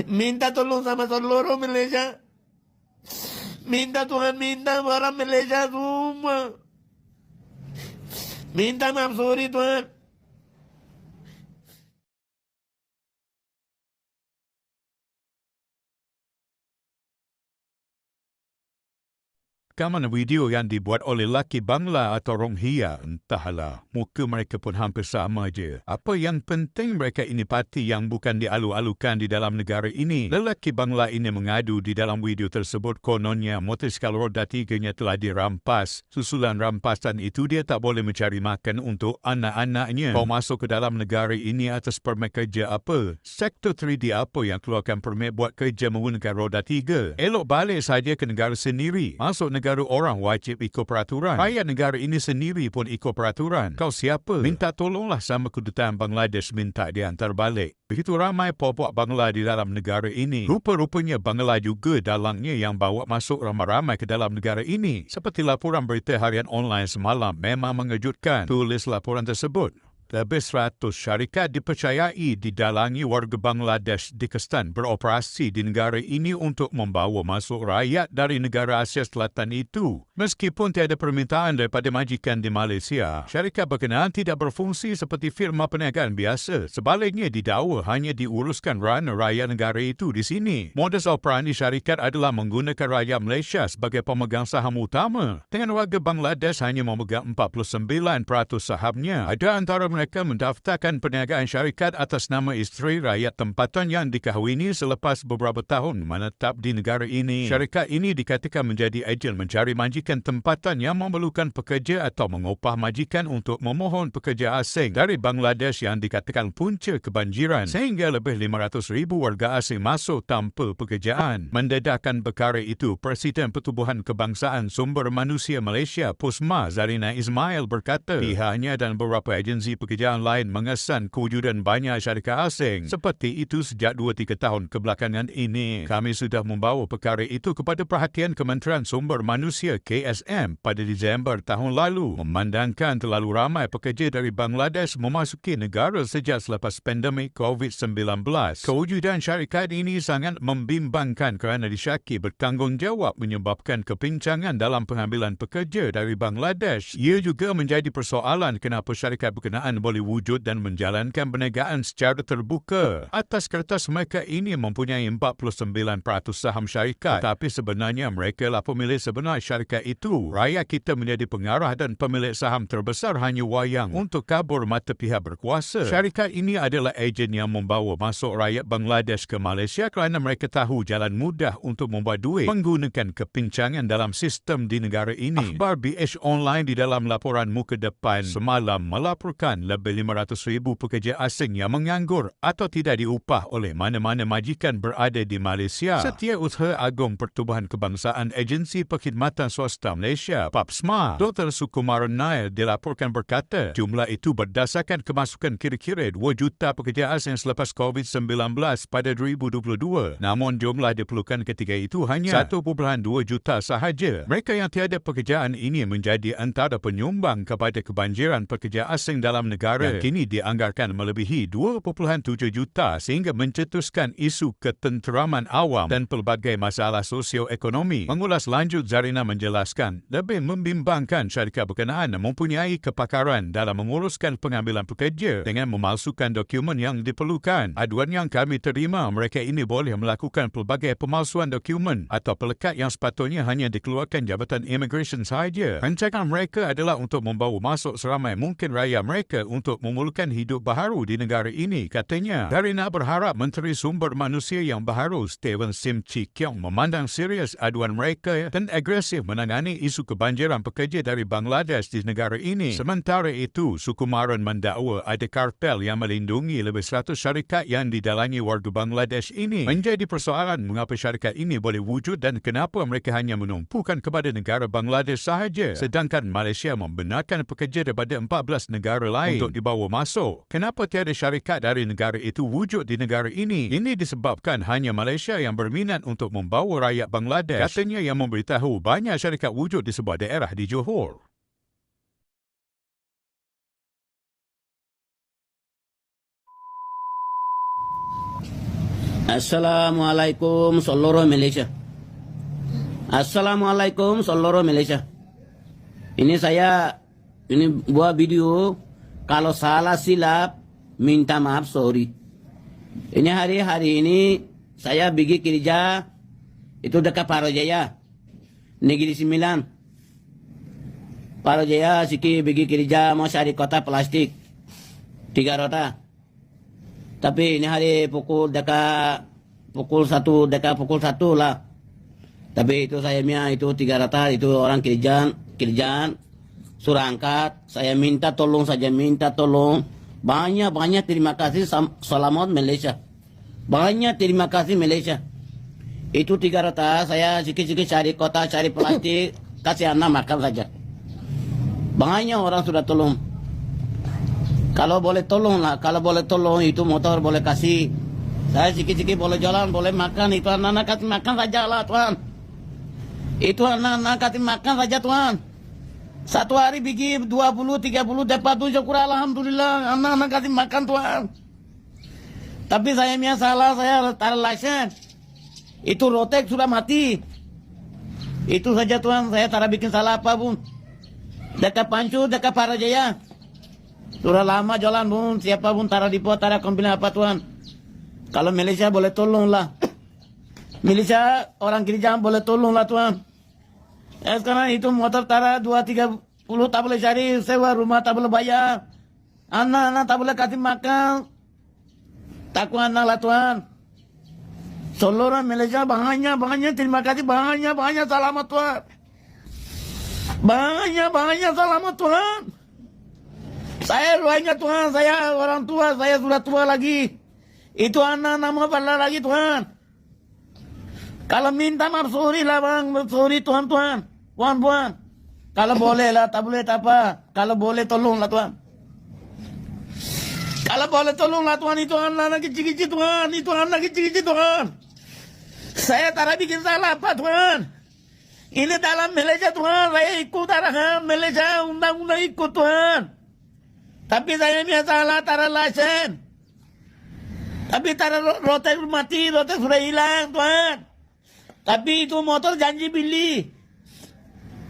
Minta tolong sama seluruh Malaysia. Minta Tuhan, minta orang Malaysia semua. Minta maaf, sorry Tuhan. Rakaman video yang dibuat oleh lelaki Bangla atau Rohingya, entahlah, muka mereka pun hampir sama je. Apa yang penting mereka ini parti yang bukan dialu-alukan di dalam negara ini. Lelaki Bangla ini mengadu di dalam video tersebut kononnya motosikal roda 3-nya telah dirampas. Susulan rampasan itu dia tak boleh mencari makan untuk anak-anaknya. Kau masuk ke dalam negara ini atas permit kerja apa? Sektor 3D apa yang keluarkan permit buat kerja menggunakan roda 3? Elok balik saja ke negara sendiri. Masuk negara orang wajib ikut peraturan. Rakyat negara ini sendiri pun ikut peraturan. Kau siapa? Minta tolonglah sama kedutaan Bangladesh minta dia hantar balik. Begitu ramai popok Bangla di dalam negara ini. Rupa-rupanya Bangla juga dalangnya yang bawa masuk ramai-ramai ke dalam negara ini. Seperti laporan berita harian online semalam memang mengejutkan. Tulis laporan tersebut. Lebih 100 syarikat dipercayai didalangi warga Bangladesh di Kestan beroperasi di negara ini untuk membawa masuk rakyat dari negara Asia Selatan itu. Meskipun tiada permintaan daripada majikan di Malaysia, syarikat berkenaan tidak berfungsi seperti firma perniagaan biasa. Sebaliknya didakwa hanya diuruskan rana rakyat negara itu di sini. Modus operandi syarikat adalah menggunakan rakyat Malaysia sebagai pemegang saham utama. Dengan warga Bangladesh hanya memegang 49% sahamnya. Ada antara mereka mendaftarkan perniagaan syarikat atas nama isteri rakyat tempatan yang dikahwini selepas beberapa tahun menetap di negara ini. Syarikat ini dikatakan menjadi ejen mencari majikan tempatan yang memerlukan pekerja atau mengupah majikan untuk memohon pekerja asing dari Bangladesh yang dikatakan punca kebanjiran sehingga lebih 500,000 warga asing masuk tanpa pekerjaan. Mendedahkan perkara itu, Presiden Pertubuhan Kebangsaan Sumber Manusia Malaysia PUSMA Zarina Ismail berkata pihaknya dan beberapa agensi pekerjaan lain mengesan kewujudan banyak syarikat asing seperti itu sejak 2-3 tahun kebelakangan ini. Kami sudah membawa perkara itu kepada perhatian Kementerian Sumber Manusia KSM pada Disember tahun lalu. Memandangkan terlalu ramai pekerja dari Bangladesh memasuki negara sejak selepas pandemik COVID-19. Kewujudan syarikat ini sangat membimbangkan kerana disyaki bertanggungjawab menyebabkan kepincangan dalam pengambilan pekerja dari Bangladesh. Ia juga menjadi persoalan kenapa syarikat berkenaan boleh wujud dan menjalankan perniagaan secara terbuka. Atas kertas mereka ini mempunyai 49% saham syarikat, tetapi sebenarnya mereka lah pemilik sebenar syarikat itu. Rakyat kita menjadi pengarah dan pemilik saham terbesar hanya wayang untuk kabur mata pihak berkuasa. Syarikat ini adalah ejen yang membawa masuk rakyat Bangladesh ke Malaysia kerana mereka tahu jalan mudah untuk membuat duit menggunakan kepincangan dalam sistem di negara ini. Akhbar BH Online di dalam laporan muka depan semalam melaporkan lebih 500,000 pekerja asing yang menganggur atau tidak diupah oleh mana-mana majikan berada di Malaysia. Setiausaha Agung Pertubuhan Kebangsaan Agensi Perkhidmatan Swasta Malaysia PAPSMA, Dr. Sukumaran Nair dilaporkan berkata jumlah itu berdasarkan kemasukan kira-kira 2 juta pekerja asing selepas COVID-19 pada 2022. Namun jumlah diperlukan ketika itu hanya 1.2 juta sahaja. Mereka yang tiada pekerjaan ini menjadi antara penyumbang kepada kebanjiran pekerja asing dalam negara yang kini dianggarkan melebihi 2.7 juta sehingga mencetuskan isu ketenteraman awam dan pelbagai masalah sosioekonomi. Mengulas lanjut, Zarina menjelaskan lebih membimbangkan syarikat berkenaan mempunyai kepakaran dalam menguruskan pengambilan pekerja dengan memalsukan dokumen yang diperlukan. Aduan yang kami terima, mereka ini boleh melakukan pelbagai pemalsuan dokumen atau pelekat yang sepatutnya hanya dikeluarkan Jabatan Immigration sahaja. Rancangan mereka adalah untuk membawa masuk seramai mungkin rakyat mereka untuk memulakan hidup baharu di negara ini, katanya. Zarina berharap Menteri Sumber Manusia yang baharu Stephen Sim Chi Keong memandang serius aduan mereka dan agresif menangani isu kebanjiran pekerja dari Bangladesh di negara ini. Sementara itu, Sukumaran mendakwa ada kartel yang melindungi lebih 100 syarikat yang didalangi warga Bangladesh ini. Menjadi persoalan mengapa syarikat ini boleh wujud dan kenapa mereka hanya menumpukan kepada negara Bangladesh sahaja sedangkan Malaysia membenarkan pekerja daripada 14 negara lain untuk dibawa masuk. Kenapa tiada syarikat dari negara itu wujud di negara ini? Ini disebabkan hanya Malaysia yang berminat untuk membawa rakyat Bangladesh. Katanya yang memberitahu banyak syarikat wujud di sebuah daerah di Johor. Assalamualaikum seluruh Malaysia. Assalamualaikum seluruh Malaysia. Ini saya buat video. Kalau salah silap, minta maaf, sorry. Ini hari ini saya pergi kerja itu dekat Parojaya, Negeri Sembilan. Parojaya Siki pergi kerja mau cari kotak plastik 3 rota. Tapi ini hari pukul 1 lah. Tapi itu saya itu 3 rata itu orang kerjaan suruh angkat. Saya minta tolong saja, minta tolong. Banyak terima kasih, selamat Malaysia. Banyak terima kasih Malaysia. Itu 3 rata saya sikit-sikit cari kotak, cari plastik, kasih anak makan saja. Banyak orang sudah tolong. Kalau boleh tolong lah, kalau boleh tolong itu motor boleh kasih. Saya sikit-sikit boleh jalan, boleh makan. Itu anak-anak kasih makan saja lah Tuhan. Itu anak-anak kasih makan saja Tuhan. Satu hari pergi 20-30 dapat tuh syukur alhamdulillah. Anak-anak kasih makan Tuhan. Tapi saya punya salah, saya taruh license. Itu rotek sudah mati. Itu saja Tuhan, saya tak bikin salah apa pun. Dekat Pancu, dekat Parajaya. Sudah lama jalan pun, siapa pun taruh di pot, taruh komplain apa Tuhan. Kalau Malaysia boleh tolonglah. Malaysia orang kerjaan boleh tolonglah Tuhan. Sekarang itu motor taruh 2-30 tak boleh cari, sewa rumah tak boleh bayar. Anak-anak tak boleh kasih makan. Takut anak lah Tuhan. Seluruh Malaysia banyak terima kasih, banyak selamat Tuhan. Banyak selamat Tuhan. Saya doanya Tuhan, saya orang tua, saya sudah tua lagi. Itu anak-anak mau bala lagi Tuhan. Kalau minta maaf, sorry lah bang, sorry Tuhan. Puan. Kalau boleh lah, tak boleh tak apa. Kalau boleh tolonglah Tuhan. Kalau boleh tolonglah Tuhan, itu anak-anak kecil-kecil Tuhan. Itu anak kecil-kecil Tuhan. Saya tak bikin salah apa Tuhan. Ini dalam Malaysia Tuhan, saya ikut arahan Malaysia, undang-undang ikut Tuhan. Tapi saya punya salah taruh license. Tapi taruh rotek mati, rotek sudah hilang Tuhan. Tapi itu motor janji beli.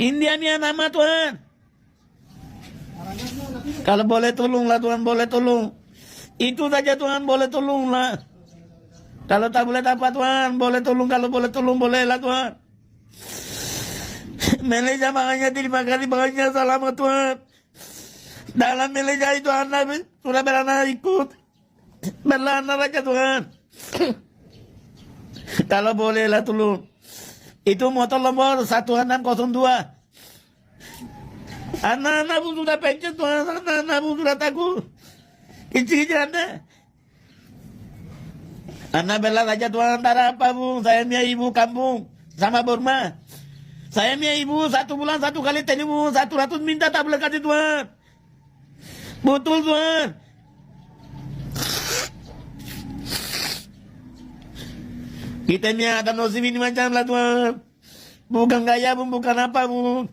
India punya nama Tuhan. Kalau boleh tolonglah Tuhan, boleh tolong. Itu saja Tuhan, boleh tolonglah. Kalau tak boleh apa Tuhan, boleh tolong. Kalau boleh tolong, bolehlah Tuhan. Malaysia makanya terima kasih, banyak selamat Tuhan. Dalam Malaysia itu anak sudah beranak ikut. Beranak aja Tuhan. Kalau bolehlah tolong. Itu motor nomor 1602. Anak-anak pun sudah pensiun Tuhan. Anak-anak pun sudah takut. Kecil-kecil anak. Anak bela saja Tuhan. Tak ada apa pun. Saya punya ibu kampung. Sama Burma. Saya punya ibu 1 bulan 1 kali telepon 100 minta tak boleh kasih Tuhan. Betul Tuhan. Kita ni ada nasib ini macam lah Tuhan. Bukan gaya pun, bukan apa pun.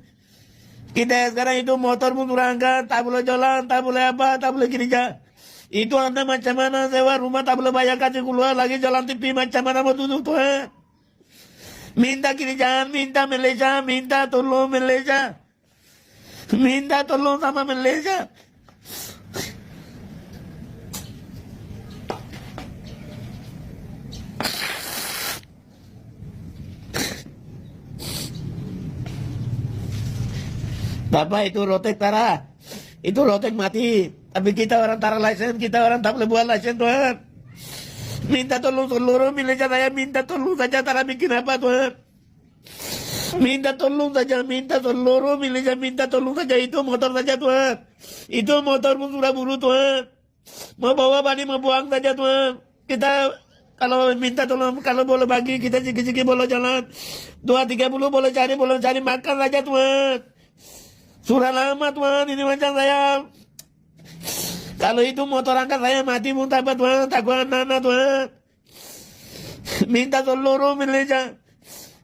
Kita sekarang itu motor pun turangkan, tak boleh jalan, tak boleh apa, tak boleh kerja. Itu anda macam mana sewa rumah tak boleh bayar kasih keluar lagi jalan TV macam mana mau duduk Tuhan. Minta kerjaan, minta Malaysia, minta tolong Malaysia. Minta tolong sama Malaysia. Bapak itu rotek tara. Itu rotek mati. Tapi kita orang tara license, kita orang tak boleh buat license Tuhan. Minta tolong seluruh Malaysia, saya minta tolong saja tara bikin apa Tuhan. Minta tolong saja, minta seluruh Malaysia, minta tolong saja itu motor saja Tuhan. Itu motor pun sudah buru Tuhan. Mau bawa bani mau buang saja Tuhan. Kita kalau minta tolong, kalau boleh bagi kita sikit-sikit boleh jalan. 2-30 boleh cari makan saja Tuhan. Sudah lama Tuhan, ini macam saya. Kalau itu motor angkat saya mati pun tak apa Tuhan, takut anak-anak Tuhan. Minta seluruh Malaysia.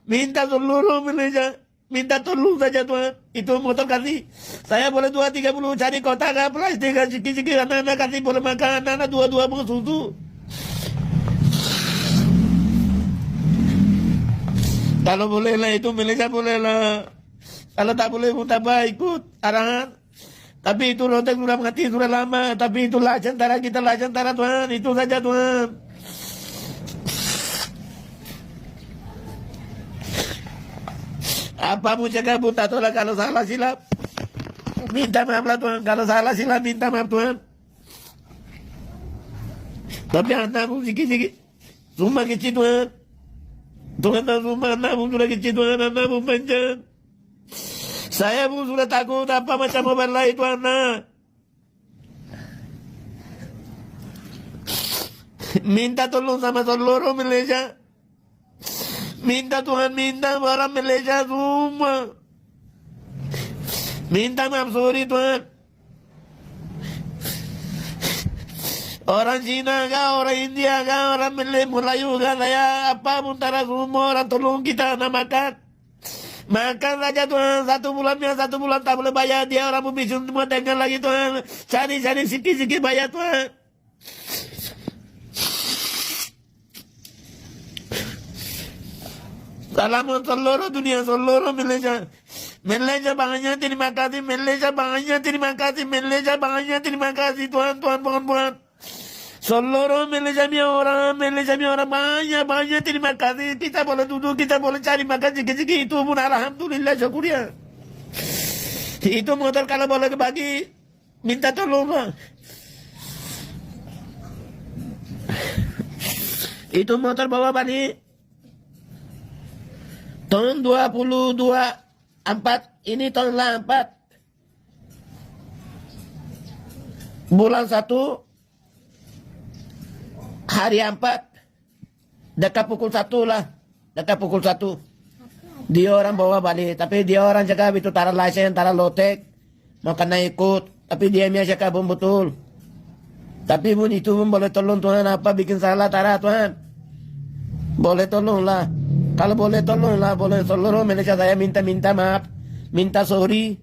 Minta seluruh Malaysia. Minta tolong saja Tuhan. Itu motor kasih. Saya boleh 2-30 cari kotak plastik, sikit-sikit anak-anak kasih boleh makan. Anak-anak 2-2 susu. Kalau boleh lah itu Malaysia boleh lah. Kalau tak boleh pun tak apa, ikut arahan. Tapi itu Rotek sudah mati sudah lama. Tapi itulah antara kita lah antara Tuhan. Itu saja Tuhan. Apa pun cakap pun tak tahu lah kalau salah silap. Minta maaf lah Tuhan. Kalau salah silap minta maaf Tuhan. Tapi anak pun sikit-sikit. Semua kecil Tuhan. Tuhan tahu semua anak pun sudah kecil Tuhan. Anak pun panjang. Saya pun sudah takut apa macam obat lah itu anak. Minta tolong sama seluruh Malaysia. Minta Tuhan, minta orang Malaysia semua. Minta maaf, sorry Tuhan. Orang Cina kah, orang India kah, orang Melayu kah, saya apa pun tara semua orang tolong kita nak makan. Makan saja Tuhan, 1 bulan tak boleh bayar dia orang pembisu semua dengan lagi Tuhan. Cari sikit-sikit bayar Tuhan. Salam seluruh dunia, seluruh Malaysia. Malaysia banyak terima kasih, Malaysia banyak terima kasih, Malaysia banyak terima kasih Tuhan, Tuhan. Seluruh Malaysia orang banyak terima kasih. Kita boleh duduk, kita boleh cari makan sikit-sikit itu pun alhamdulillah syukurnya. Itu motor kalau boleh bagi minta tolong lah. Itu motor bawa balik tahun 4 ini tahun 4 bulan 1 hari 4 dekat pukul 1 lah. Dekat pukul 1 dia orang bawa balik. Tapi dia orang cakap itu tara license, tara lotek, mau kena ikut. Tapi dia cakap pun betul. Tapi pun itu pun boleh tolong Tuhan. Apa bikin salah tara Tuhan, boleh tolong lah. Kalau boleh tolong lah, boleh seluruh Malaysia saya minta maaf, minta sorry.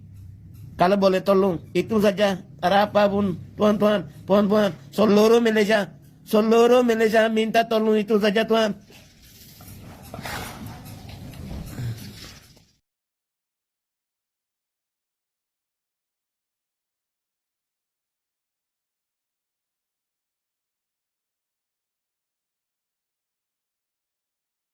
Kalau boleh tolong itu saja. Tara apa pun Tuhan. Seluruh Malaysia minta tolong itu saja Tuhan.